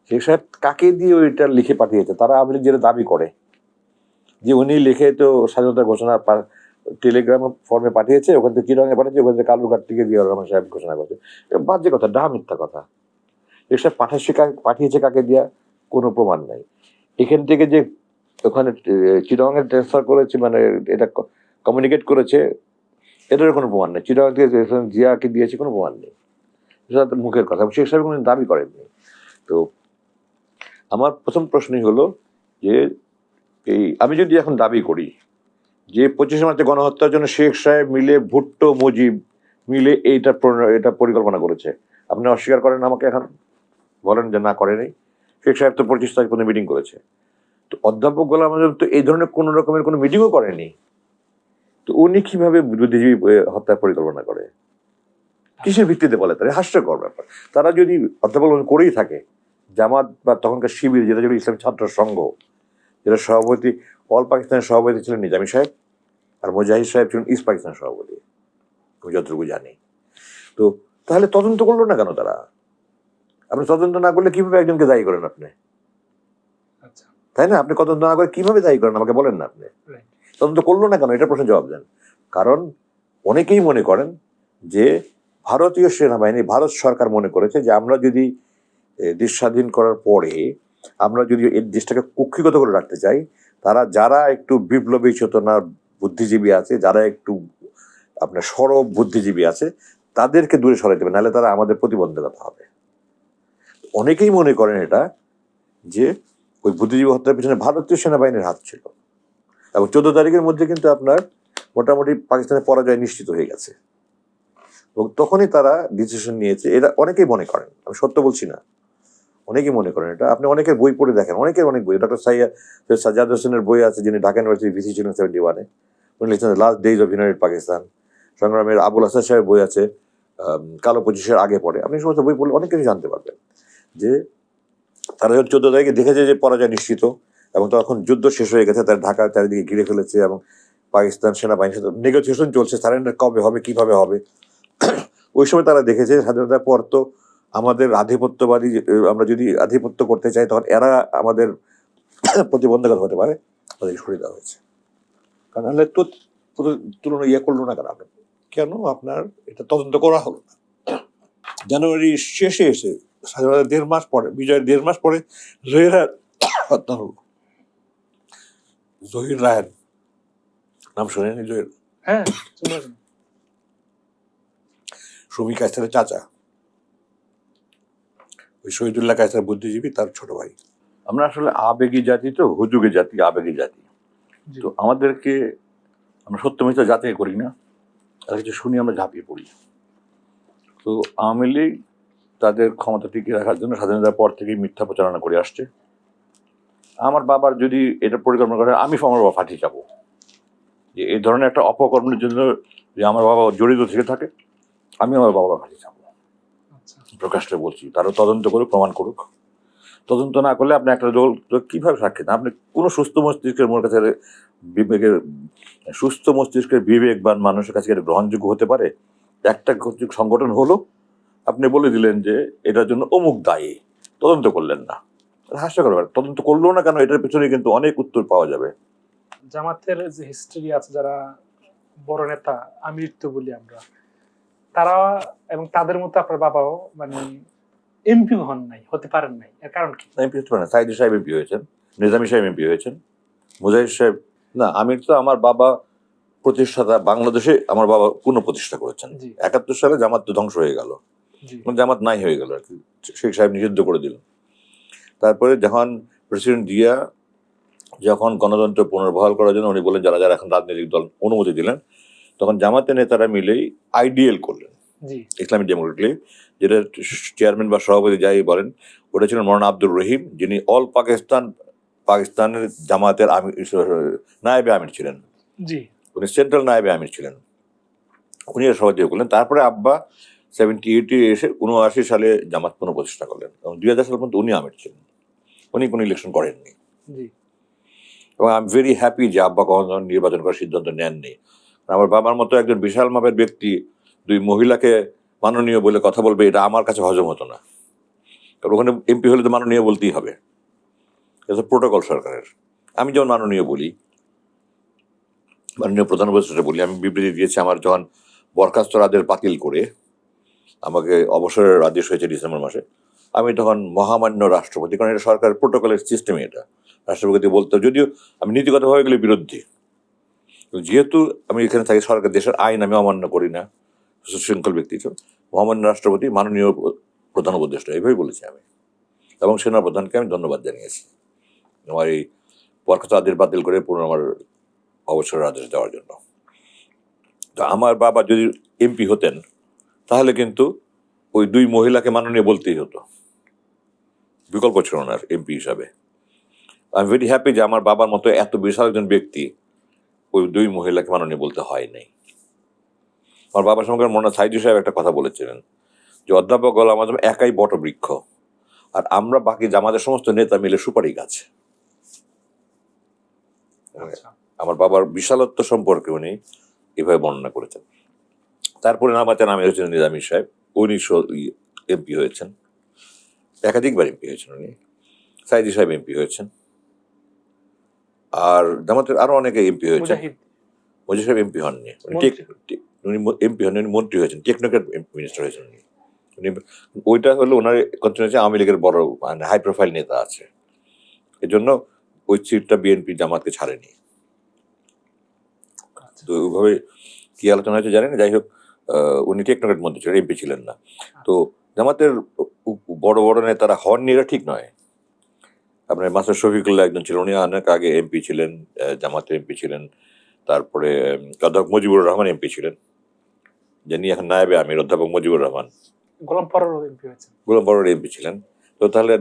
শেখ সাহেব কাকে দিয়ে ওইটা লিখে পাঠিয়েছে? তারা আওয়ামী লীগ যেটা দাবি করে যে উনি লিখে তো স্বাধীনতা ঘোষণা টেলিগ্রাম ফর্মে পাঠিয়েছে, ওখান থেকে চিরঙ্গে পাঠিয়েছে, ওখান থেকে কালুঘাট থেকে জিয়াউর রহমান সাহেব ঘোষণা করছে। বাজে কথা, ডাহা মিথ্যা কথা। এসব পাঠিয়েছে কাকে দিয়া কোনো প্রমাণ নাই। এখান থেকে যে ওখানে চিরঙ্গে ট্রান্সফার করেছে, মানে এটা কমিউনিকেট করেছে, এটারও কোনো প্রমাণ নেই। চিরঙ্গ থেকে জিয়াকে দিয়েছে, কোনো প্রমাণ নেই। সেটা মুখের কথা, শেখ সাহেব কোনো দাবি করেননি। তো আমার প্রথম প্রশ্নই হলো যে আমি যদি এখন দাবি করি যে 25শে মার্চে গণহত্যার জন্য শেখ সাহেব মিলে, ভুট্টো মুজিব মিলে এটা পরিকল্পনা করেছে, আপনি অস্বীকার করেন আমাকে এখন বলেন যে না করেনি? শেখ সাহেব তো 25 তারিখ কোনো মিটিং করেছে। তো অধ্যাপক গোলাম আজম তো এই ধরনের কোন রকমের কোনো মিটিংও করেনি। তো উনি কিভাবে বুদ্ধিজীবী হত্যার পরিকল্পনা করে? কিসের ভিত্তিতে বলে? তারা হাস্যকর ব্যাপার। তারা যদি অধ্যাপক করেই থাকে, জামাত বা তখনকার শিবির, যেটা ছিল ইসলামী ছাত্র সংঘ, যেটা সভাপতি, অল পাকিস্তানের সভাপতি ছিলেন নিজামী সাহেব, আর মুজাহিদ সাহেব ছিলেন ইস্ট পাকিস্তান সভাপতি, আমি যতটুকু জানি। তো তাহলে তদন্ত করলো না কেন তারা? আপনি তদন্ত না করলে কিভাবে একজনকে দায়ী করেন আপনি? তাই না? আপনি তদন্ত না করে কিভাবে দায়ী করেন আমাকে বলেন না। আপনি তদন্ত করলো না কেন, এটা প্রশ্ন জবাব দেন। কারণ অনেকেই মনে করেন যে ভারতীয় সেনাবাহিনী, ভারত সরকার মনে করেছে যে আমরা যদি দেশ স্বাধীন করার পরে আমরা যদি এই দেশটাকে কুক্ষিগত করে রাখতে চাই, তারা যারা একটু বিপ্লবী চেতনার বুদ্ধিজীবী আছে, যারা একটু আপনার সরব বুদ্ধিজীবী আছে, তাদেরকে দূরে সরাইতে হবে, নাহলে তারা আমাদের প্রতিবন্ধকতা হবে। অনেকেই মনে করেন এটা যে ওই বুদ্ধিজীবী হত্যার পিছনে ভারতীয় সেনাবাহিনীর হাত ছিল, এবং 14 তারিখের মধ্যে কিন্তু আপনার মোটামুটি পাকিস্তানের পরাজয় নিশ্চিত হয়ে গেছে, এবং তখনই তারা ডিসিশন নিয়েছে। এটা অনেকেই মনে করেন, আমি সত্য বলছি না, অনেকেই মনে করেন এটা। আপনি অনেকের বই পড়ে দেখেন, অনেকের অনেক বই, ডক্টর সাজ্জাদ হোসেনের বই আছে, যিনি ঢাকা ইউনিভার্সিটি ভিসি ছিলেন 71-এ, উনি লিখছেন last days of United Pakistan. সংগ্রামের আবুল হাসান সাহেবের বই আছে, কালো 25-এর আগে পরে। আপনি সমস্ত বই পড়লে অনেক কিছু জানতে পারবেন যে তারা যখন 14 তারিখে দেখেছে যে পরাজয় নিশ্চিত, এবং তখন যুদ্ধ শেষ হয়ে গেছে, তারা ঢাকা চারিদিকে ঘিরে ফেলেছে, এবং পাকিস্তান সেনাবাহিনীর সাথে নেগোসিয়েশন চলছে, সারেন্ডার কবে হবে, কিভাবে হবে। ওই সময় তারা দেখেছে স্বাধীনতার পর তো আমাদের আধিপত্যবাদী, আমরা যদি আধিপত্য করতে চাই, তখন এরা আমাদের প্রতিবন্ধকতা হতে পারে, তাদের সরিয়ে দেওয়া হয়েছে। কারণ নাহলে তো তুলনা করলো না কেন আপনার এটা তদন্ত করা হলো না? জানুয়ারি শেষে এসে স্বাধীনতা 1.5 মাস পরে, বিজয়ের 1.5 মাস পরে জহির রায় হত্যা হলো। জহির রায়ের নাম শুনেনি? জহির, হ্যাঁ, সুমি কাস্তারের চাচা। ওই শহীদুল্লাহ কায়সার বুদ্ধিজীবী তার ছোট ভাই। আমরা আসলে আবেগী জাতি, তো হুজুগে জাতি, আবেগী জাতি। জি। তো আমাদেরকে আমরা সত্য মিথ্যা যাচাই করি না, আর কিছু শুনি আমরা ঝাঁপিয়ে পড়ি। তো আওয়ামী লীগ তাদের ক্ষমতা টিকিয়ে রাখার জন্য স্বাধীনতার পর থেকেই মিথ্যা প্রচারণা করে আসছে। আমার বাবার যদি এটা পরিকল্পনা করে, আমি আমার বাবা ফাটিয়ে যাবো, যে এই ধরনের একটা অপকর্মের জন্য যে আমার বাবা জড়িত থেকে থাকে, আমি আমার বাবা ফাটিয়ে যাবো। আচ্ছা। প্রকাশ্যে বলছি, তারও তদন্ত করুক, প্রমাণ করুক। তদন্ত না করলে আপনি একটা দল কিভাবে সাক্ষী দেন? আপনি কোনো সুস্থ মস্তিষ্কের মোর কাছে বিবেকের, সুস্থ মস্তিষ্কের বিবেকবান মানুষের কাছে এটা গ্রহণযোগ্য হতে পারে? একটা সংগঠন হলো, আপনি বলে দিলেন যে এটার জন্য অমুক দায়ী, তদন্ত করলেন না। হাস্যকর ব্যাপার। তদন্ত করলো না কেন, এটার পেছনে কিন্তু অনেক উত্তর পাওয়া যাবে। জামাতের যে হিস্ট্রি আছে, যারা বড় নেতা আমৃত্যু বলি আমরা, তারা এবং তাদের মতো আপনার বাবাও মানে এমপি হন নাই, হতে পারেন নাই। এর কারণ কি? এমপি হতে পারে না। সাইদি সাহেব এমপি হয়েছেন, নিজামী সাহেব এমপি হয়েছেন, মুজাহিদ সাহেব। না, আমি তো, আমার বাবা প্রতিষ্ঠাতা, বাংলাদেশে আমার বাবা পুনঃপ্রতিষ্ঠা করেছেন। জি 71 সালে জামাত তো ধ্বংস হয়ে গেল, জি জামাত নাই হয়ে গেল আর কি, শেখ সাহেব নিষিদ্ধ করে দিলেন। তারপরে যখন প্রেসিডেন্ট জিয়া যখন গণতন্ত্র পুনর্বহাল করার জন্য উনি বললেন যারা যারা এখন রাজনৈতিক দল অনুমতি দিলেন, তখন জামাতের নেতারা মিলেই আইডিএল করলেন, জি ইসলামিক ডেমোক্রেটিক লীগ, যেটা চেয়ারম্যান বা সভাপতি যাই বলেন, ওটা ছিলেন মৌলানা আব্দুর রহিম, যিনি অল পাকিস্তানের জামাতের নায়েবে আমির ছিলেন। জি উনি সেন্ট্রাল নায়েবে আমির ছিলেন, উনি এর সভাপতি করলেন। তারপরে আব্বা 78-এ এসে 79 সালে জামাত পুনঃপ্রতিষ্ঠা করলেন, এবং 2000 সাল পর্যন্ত উনি আমির ছিলেন, উনি কোনো ইলেকশন করেননি। জি এবং আই এম ভেরি হ্যাপি যে আব্বা কখনো নির্বাচন করার সিদ্ধান্ত নেননি। আমার বাবার মতো একজন বিশাল মাপের ব্যক্তি দুই মহিলাকে মাননীয় বলে কথা বলবে, এটা আমার কাছে হজম হতো না। কারণ ওখানে এমপি হলে তো মাননীয় বলতেই হবে, এটা প্রোটোকল সরকারের। আমি যেমন মাননীয় বলি, মাননীয় প্রধান উপদেষ্টা বলি, আমি বিবৃতি দিয়েছি আমার যখন বরখাস্ত আদেশ বাতিল করে আমাকে অবসরের আদেশ হয়েছে ডিসেম্বর মাসে, আমি তখন মহামান্য রাষ্ট্রপতি, কারণ এটা সরকারের প্রোটোকলের সিস্টেমে, এটা রাষ্ট্রপতি বলতে, যদিও আমি নীতিগতভাবে গেলে বিরোধী, যেহেতু আমি এখানে থাকি, সরকার দেশের আইন আমি অমান্য করি না, সুশৃঙ্খল ব্যক্তি, মহামান্য রাষ্ট্রপতি মাননীয় প্রধান উপদেষ্টা, এইভাবেই বলেছি আমি। এবং সেনাপ্রধানকে আমি ধন্যবাদ জানিয়েছি আমার এই বরখাস্ত আদেশ বাতিল করে পুনঃ আমার অবসরের আদেশ দেওয়ার জন্য। তো আমার বাবা যদি এমপি হতেন, তাহলে কিন্তু ওই দুই মহিলাকে মাননীয় বলতেই হতো, বিকল্প ছিল না এমপি হিসাবে। আই এম ভেরি হ্যাপি যে আমার বাবার মতো এত বিশাল একজন ব্যক্তি ওই দুই মহিলাকে মাননীয় বলতে হয় নাই। আমার বাবার সঙ্গে মনে সাইদি সাহেব একটা কথা বলেছিলেন যে অধ্যাপক গোলাম আযম একাই বটবৃক্ষ, আর আমরা বাকি জামাতের সমস্ত নেতা মিলে সুপারি গাছ। আচ্ছা আমার বাবার বিশালত্ব সম্পর্কে উনি এভাবে বর্ণনা করেছেন। তারপরে নামাতে নামে হয়েছেন নিজামী সাহেব, উনি এমপি হয়েছেন, একাধিকবার এমপি হয়েছেন উনি। সাইদি সাহেব এমপি হয়েছেন, আর জামাতের আরো অনেকে এমপি হয়েছেন। মুজাহিদ মুজিব সাহেব এমপি হননি, উনি এমপি হননি, উনি মন্ত্রী হয়েছেন, টেকনোক্রেট মিনিস্টার হয়েছেন উনি। ওইটা হলো ওনার কন্টিনিউশন, আওয়ামী লীগের বড় মানে হাই প্রোফাইল নেতা আছে, এই জন্য ওই সিটটা বিএনপি জামাতকে ছাড়েনি। আচ্ছা তো ওইভাবে কি আলোচনা হয়েছে জানেন, যাই হোক, উনি টেকনোক্রেট মন্ত্রী ছিলেন, এমপি ছিলেন না। তো জামাতের বড় বড় নেতারা হননি, এটা ঠিক নয়। আপনার মাস্টার শফিকুল্লাহ একজন ছিলেন, উনি অনেক আগে এমপি ছিলেন, জামাতের এমপি ছিলেন। তারপরে অধ্যাপক মুজিবুর রহমান এমপি ছিলেন, যিনি এখন নায়েবে আমির, অধ্যাপক মুজিবুর রহমান। গোলাম পরর এমপি হয়েছেন, গোলাম বড় এমপি ছিলেন। তো তাহলে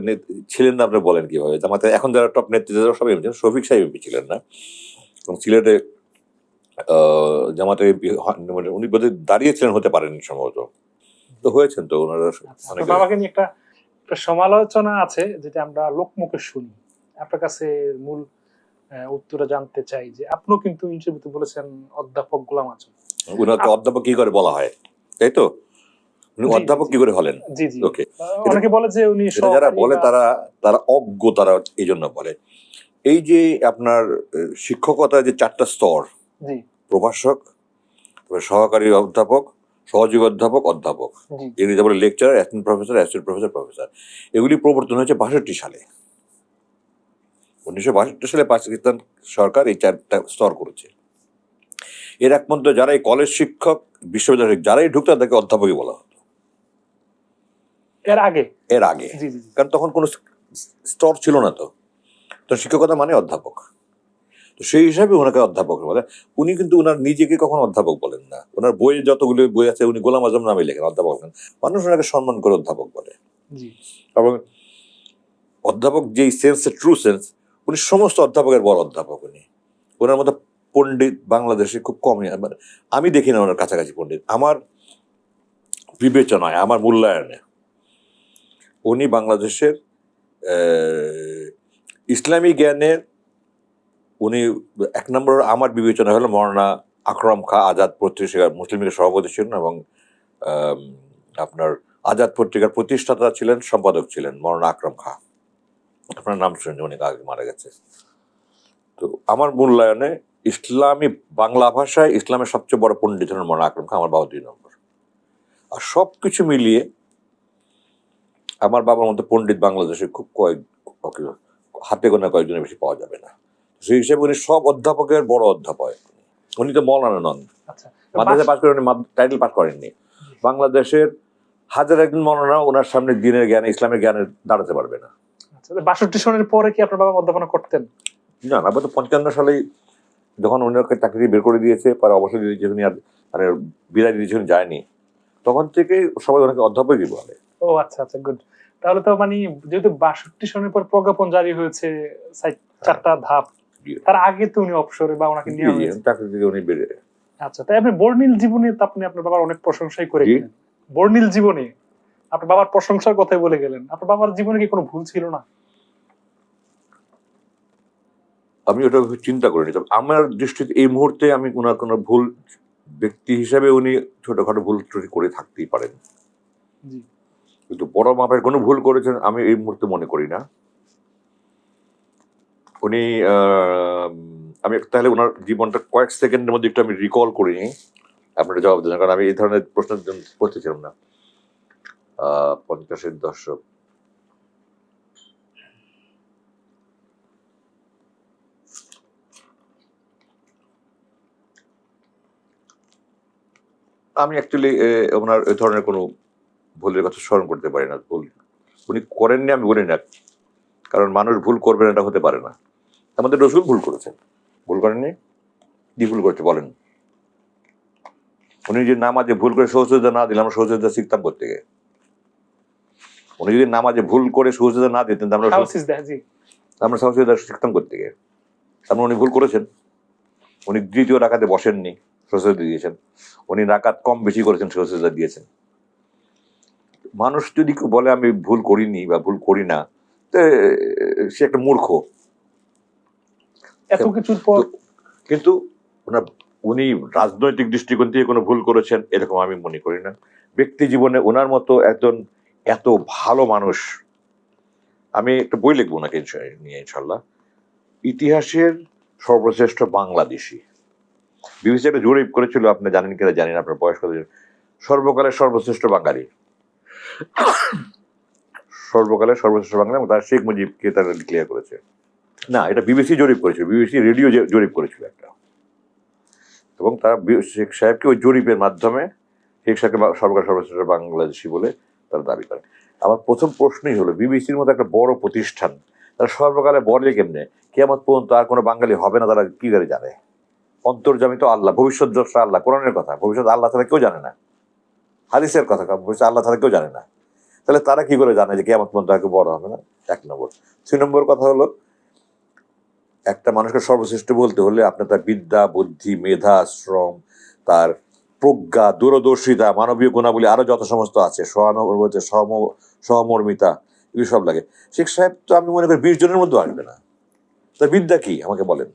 ছিলেন না, আপনি বলেন কিভাবে? জামাতে এখন যারা টপ নেতৃত্ব সব এমপি, শফিক সাহেব এমপি ছিলেন না। এবং সিলেটে জামাতের এমপি উনি বোধহয় দাঁড়িয়েছিলেন, হতে পারেন সম্ভবত, তো হয়েছেন তো ওনারা আপনার বাবাকে নিয়ে একটা একটা সমালোচনা আছে যেটা আমরা লোকমুখে শুনি। আপনার কাছে মূল উত্তরটা জানতে চাই যে আপনিও কিন্তু ইন্টারভিউতে বলেছেন অধ্যাপক গোলাম আযম। ওনাকে অধ্যাপক কি করে বলা হয়, তাই তো? উনি জি, অধ্যাপক জি, কি করে হলেন? জি জি ওকে, অনেকে বলে যে উনি এটা যারা সহকারী বলে বা- তারা তারা অজ্ঞ, তারা এই জন্য বলে। এই যে আপনার শিক্ষকতার যে 4টা স্তর, জি প্রভাষক, তারপরে সহকারী অধ্যাপক, সহযোগী অধ্যাপক, অধ্যাপক, জি ইংরেজি বলে lecturer, assistant professor, associate professor, professor, এগুলি প্রবর্তন হয়েছে 62 সালে। 1962 সালে পাকিস্তান সরকার এই 4টা স্তর করেছে। এর একমাত্র যারাই কলেজ শিক্ষক, বিশ্ববিদ্যালয় যারাই ঢুকতো তাদেরকে অধ্যাপকই বলা হতো। এর আগে? এর আগে, জি জি জি। কারণ তখন কোনো স্তর ছিল না। তো শিক্ষকতা মানে অধ্যাপক। তো সেই হিসাবে ওনাকে অধ্যাপক বলে। উনি কিন্তু ওনার নিজেকে কখনো অধ্যাপক বলেন না। ওনার বইয়ে যতগুলো বই আছে উনি গোলাম আজম নামে লেখেন, অধ্যাপক বলেন। মানুষ ওনাকে সম্মান করে অধ্যাপক বলে। জি এবং অধ্যাপক যেই সেন্স, ট্রু সেন্স, উনি সমস্ত অধ্যাপকের বড় অধ্যাপক। উনি ওনার মতো পণ্ডিত বাংলাদেশে খুব কমই, আমি দেখি না ওনার কাছাকাছি পণ্ডিত। আমার বিবেচনায়, আমার মূল্যায়নে উনি বাংলাদেশের ইসলামী জ্ঞানের উনি এক নম্বর আমার বিবেচনা হলো মৌলানা আকরাম খা আজাদ পত্রিকার মুসলিম লীগের সভাপতি ছিলেন এবং আপনার আজাদ পত্রিকার প্রতিষ্ঠাতা ছিলেন, সম্পাদক ছিলেন মৌলানা আকরাম খা। আপনার নাম শুনে অনেক আগে মারা গেছে। তো আমার মূল্যায়নে ইসলামী বাংলা ভাষায় ইসলামের সবচেয়ে বড় পণ্ডিত হলেন মৌলানা আকরাম খা, আমার বাবা 2 নম্বর। আর সব কিছু মিলিয়ে আমার বাবার মতো পণ্ডিত বাংলাদেশে খুব হাতে গোনা কয়েকজনের বেশি পাওয়া যাবে না। সেই হিসেবে উনি সব অধ্যাপকের বড় অধ্যাপক। উনি তো মৌলানা নন, আচ্ছা। মাদ্রাসা পাস করেন, টাইটেল পাস করেননি। বাংলাদেশের হাজার একজন মৌলানা ওনার সামনে দিনের জ্ঞানে, ইসলামের জ্ঞানে দাঁড়াতে পারবে না। আচ্ছা, 62 সনের পরে কি আপনার বাবা অধ্যাপনা করতেন? না, আবার তো 55 সালেই যখন ওনাকে চাকরি বের করে দিয়েছে, পরে অবসর দিয়েছে, উনি আর মানে বিদায় দিয়েছেন, যায়নি, তখন থেকে সবাই ওনাকে অধ্যাপকই বলে। ও আচ্ছা আচ্ছা, গুড। তাহলে তো মানে যেহেতু 62 সনের পর প্রজ্ঞাপন জারি হয়েছে 4টা ধাপ, তার আগে তো উনি অবসরে বা ওনাকে নিয়ে হয়েছে চাকরি থেকে উনি বেরে। আচ্ছা, তাই আপনি বর্ণিল জীবনে তো আপনি আপনার বাবার অনেক প্রশংসাই করে গেলেন। বর্ণিল জীবনে আপনার বাবার প্রশংসার কথাই বলে গেলেন। আপনার বাবার জীবনে কি কোনো ভুল ছিল না? আমি ওটা চিন্তা করিনি। তবে আমার দৃষ্টিতে এই মুহূর্তে আমি ওনার কোনো ভুল, ব্যক্তি হিসাবে উনি ছোটখাটো ভুল ত্রুটি করে থাকতেই পারেন, জি কিন্তু বড় মাপের কোনো ভুল করেছেন আমি এই মুহূর্তে মনে করি না। উনি আমি তাহলে ওনার জীবনটা কয়েক সেকেন্ডের মধ্যে একটু আমি রিকল করিনি, আপনারা জবাব দেন, কারণ আমি এই ধরনের প্রশ্ন করতেছিলাম না। 50-এর দশক, আমি অ্যাকচুয়ালি ওনার এই ধরনের কোনো ভুলের কথা স্মরণ করতে পারি না। ভুল উনি করেননি আমি বলি না, কারণ মানুষ ভুল করবে না এটা হতে পারে না। আমাদের রসুল ভুল করেছেন, ভুল করেননি? কি ভুল করেছে বলেন? উনি যদি নামাজে ভুল করে সহযোগিতা না দিলে আমরা সহযোগিতা শিখতাম করতে গিয়ে। উনি যদি নামাজে ভুল করে সহযোগিতা না দিতেন আমরা সহযোগিতা শিখতাম করতে গিয়ে। তারপর উনি ভুল করেছেন। উনি দ্বিতীয় রাকাতে বসেননি, সহযোগিতা দিয়েছেন। উনি রাকাত কম বেশি করেছেন, সহযোগিতা দিয়েছেন। মানুষ যদি কেউ বলে আমি ভুল করিনি বা ভুল করি না, সে একটা মূর্খ। এত কিছুর পর কিন্তু উনি রাজনৈতিক দৃষ্টিকোণ থেকে কোনো ভুল করেছেন এরকম আমি মনে করি না। ব্যক্তি জীবনে ওনার মতো একজন এত ভালো মানুষ, আমি একটা বই লিখবো ওনাকে নিয়ে ইনশাল্লাহ, ইতিহাসের সর্বশ্রেষ্ঠ বাংলাদেশি। বিবিসি একটা জরিপ করেছিল, আপনি জানেন কিনা জানেন, আপনার বয়স কত, সর্বকালের সর্বশ্রেষ্ঠ বাঙালি, সর্বকালের সর্বশ্রেষ্ঠ বাঙালি, এবং তার শেখ মুজিবকে তারা ডিক্লেয়ার করেছে। না, এটা বিবিসি জরিপ করেছিল, বিবিসি রেডিও জরিপ করেছিল একটা, এবং তারা শেখ সাহেবকে ওই জরিপের মাধ্যমে শেখ সাহেবকে সর্বকালের সর্বশ্রেষ্ঠ বাংলাদেশি বলে তারা দাবি করে। আমার প্রথম প্রশ্নই হলো, বিবিসির মতো একটা বড় প্রতিষ্ঠান তারা সর্বকালে বলে কেমনে কিয়ামত পর্যন্ত আর কোনো বাঙালি হবে না, তারা কি করে জানে? অন্তর্জামী তো আল্লাহ, ভবিষ্যৎ দ্রষ্টা আল্লাহ, কোরআনের কথা, ভবিষ্যৎ আল্লাহ ছাড়া কেউ জানে না, হাদিসের কথা, ভবিষ্যৎ আল্লাহ ছাড়া কেউ জানে না। তাহলে তারা কি করে জানে যে কিয়ামত পর্যন্ত আর কেউ বড় হবে না? 1 নম্বর। 2 নম্বর কথা হলো, একটা মানুষকে সর্বশ্রেষ্ঠ বলতে হলে আপনার তার বিদ্যা, বুদ্ধি, মেধা, শ্রম, তার প্রজ্ঞা, দূরদর্শিতা, মানবীয় গুণাবলী, আরো যত সমস্ত আছে, সহানুভূতি, সহমর্মিতা, এগুলো সব লাগে। শেখ সাহেব তো আমি মনে করি 20 জনের মধ্যে আসবে না। তার বিদ্যা কি আমাকে বলেন?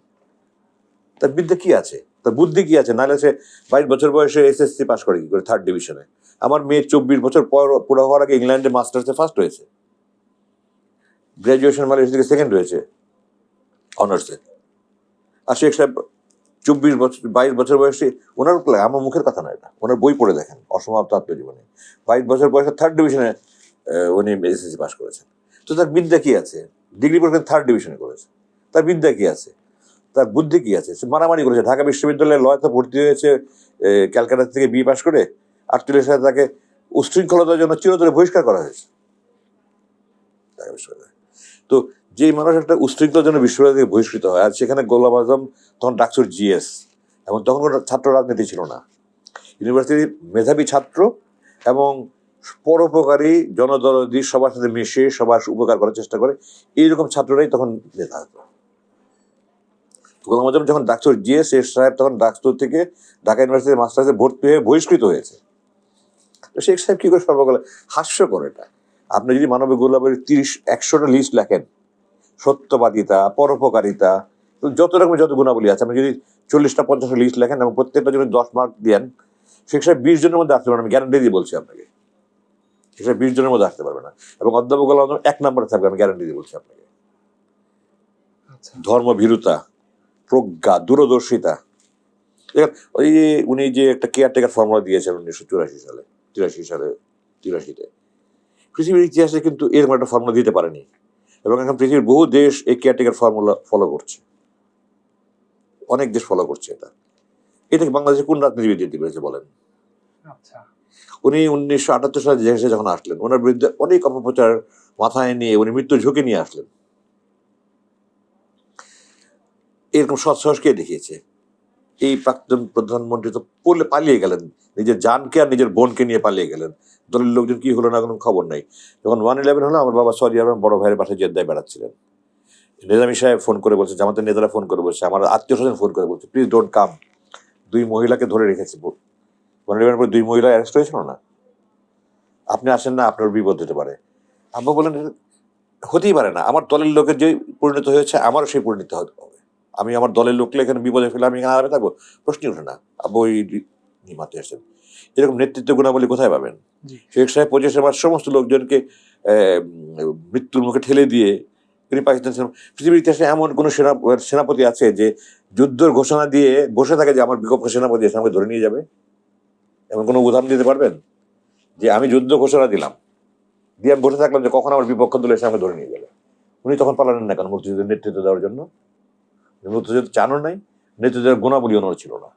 তার বিদ্যা কি আছে? তার বুদ্ধি কি আছে? নাহলে সে 22 বছর বয়সে SSC পাস করে কি করে 3rd ডিভিশনে? আমার মেয়ে 24 বছর পুরো হওয়ার আগে ইংল্যান্ডে মাস্টার্সে ফার্স্ট হয়েছে, গ্রাজুয়েশন মালয়েশিয়া থেকে 2nd হয়েছে অনার্সে। আর শেখ সাহেব 22 বছর বয়সে, ওনার আমার মুখের কথা নয়, এটা ওনার বই পড়ে দেখেন, অসমাপ্ত আত্মজীবনী। 22 বছর বয়সে 3rd ডিভিশনে উনি SSC পাস করেছেন। তো তার বিদ্যা কি আছে? ডিগ্রি পড়েছেন 3rd ডিভিশনে করেছে, তার বিদ্যা কি আছে? তার বুদ্ধি কি আছে? সে মারামারি করেছে, ঢাকা বিশ্ববিদ্যালয়ে লয়তে ভর্তি হয়েছে, ক্যালকাটা থেকে BE পাস করে। 48 সালে তাকে উশৃঙ্খলতার জন্য চিরতরে বহিষ্কার করা হয়েছে। ঢাকা বিশ্ববিদ্যালয়। তো যে মানুষ একটা উশৃঙ্খলার জন্য বিশ্ববিদ্যালয় থেকে বহিষ্কৃত হয়, আর সেখানে গোলাম আজম তখন ডাকসুর জিএস, এবং তখন কোনো ছাত্র রাজনীতি ছিল না, ইউনিভার্সিটির মেধাবী ছাত্র এবং পরোপকারী জনদরদি, সবার সাথে মিশে সবার উপকার করার চেষ্টা করে, এইরকম ছাত্ররাই তখন নেতা হতো। গোলাম আজম যখন ডাকসুর জিএস, শেখ সাহেব তখন ডাকসুর থেকে ঢাকা ইউনিভার্সিটির মাস্টার্সে ভর্তি হয়ে বহিষ্কৃত হয়েছে। তো শেখ সাহেব কি করে সর্বকালে, হাস্যকর এটা। আপনি যদি মানবিক গোলাপের 100টা লিস্ট লেখেন, সত্যবাদিতা, পরোপকারিতা, যত রকমের যত গুণাবলী আছে, আপনি যদি 40টা 50টা লিস্ট লেখেন এবং প্রত্যেকটা জন্য 10 মার্ক দেন, শেখ সাহেব 20 জনের মধ্যে আসতে পারবেন, আমি গ্যারান্টি দিয়ে বলছি আপনাকে। শেখ সাহেব 20 জনের মধ্যে আসতে পারবে না, এবং অধ্যাপক গোলাম আজম 1 নম্বরে থাকবে, আমি গ্যারান্টি দিয়ে বলছি আপনাকে। আচ্ছা, ধর্মভীরুতা, প্রজ্ঞা, দূরদর্শিতা। দেখেন, ওই যে উনি যে একটা কেয়ারটেকার ফর্মুলা দিয়েছেন 1984 সালে, 83-তে, পৃথিবীর ইতিহাসে কিন্তু এরকম একটা ফর্মুলা দিতে পারেনি, এবং এখন পৃথিবীর বহু দেশ এই কেয়ারটেকার ফর্মুলা ফলো করছে, অনেক দেশ ফলো করছে এটা। এটাকে বাংলাদেশে কোন রাজনীতিবিদ দিতে পেরেছে বলেন? আচ্ছা, উনি 1978 সালে দেশে যখন আসলেন, ওনার বিরুদ্ধে অনেক অপপ্রচার মাথায় নিয়ে উনি মৃত্যুর ঝুঁকি নিয়ে আসলেন। এরকম সৎসাহস কে দেখিয়েছে? এই প্রাক্তন প্রধানমন্ত্রী তো পালিয়ে গেলেন, নিজের জানকে আর নিজের বোনকে নিয়ে পালিয়ে গেলেন। দলের লোকজন কি হলো না কোনো খবর নাই। যখন 1/11 হলো, আমার বাবা সৌদি আরব বড় ভাইয়ের বাসায় জেদ্দায় বেড়াচ্ছিলেন, নিজামী সাহেব ফোন করে বলছে, জামাতের নেতারা ফোন করে বলছে, আমার আত্মীয় স্বজন ফোন করে বলছে, প্লিজ ডোন্ট কাম। 2 মহিলাকে ধরে রেখেছে, 1/11 পরে 2 মহিলা অ্যারেস্ট হয়েছিল না, আপনি আসেন না, আপনার বিপদ হতে পারে। আব্বা বলেন, হতেই পারে না, আমার দলের লোকের যে পরিণত হয়েছে আমারও সেই পরিণত হতে হবে। আমি আমার দলের লোককে এখানে বিপদে ফেলে আমি এখানে আরামে থাকবো? প্রশ্নই ওঠে না। আব্বা ওই মাথায় আসছেন। এরকম নেতৃত্ব গুণাবলী কোথায় পাবেন? জি, শেখ সাহেব 25 মাস সমস্ত লোকজনকে মৃত্যুর মুখে ঠেলে দিয়ে তিনি পাকিস্তান পৃথিবীর ইতিহাসে এমন কোন সেনাপতি আছে যে যুদ্ধের ঘোষণা দিয়ে বসে থাকে যে আমার বিপক্ষ সেনাপতি এসে আমাকে ধরে নিয়ে যাবে? এমন কোনো উদাহরণ দিতে পারবেন যে আমি যুদ্ধ ঘোষণা দিলাম, দিয়ে আমি বসে থাকলাম যে কখন আমার বিপক্ষ দল এসে আমাকে ধরে নিয়ে যাবে? উনি তখন পালালেন না কেন মুক্তিযুদ্ধের নেতৃত্ব দেওয়ার জন্য? মুক্তিযুদ্ধ চানও নাই, নেতৃত্বের গুণাবলী ওনার ছিল না।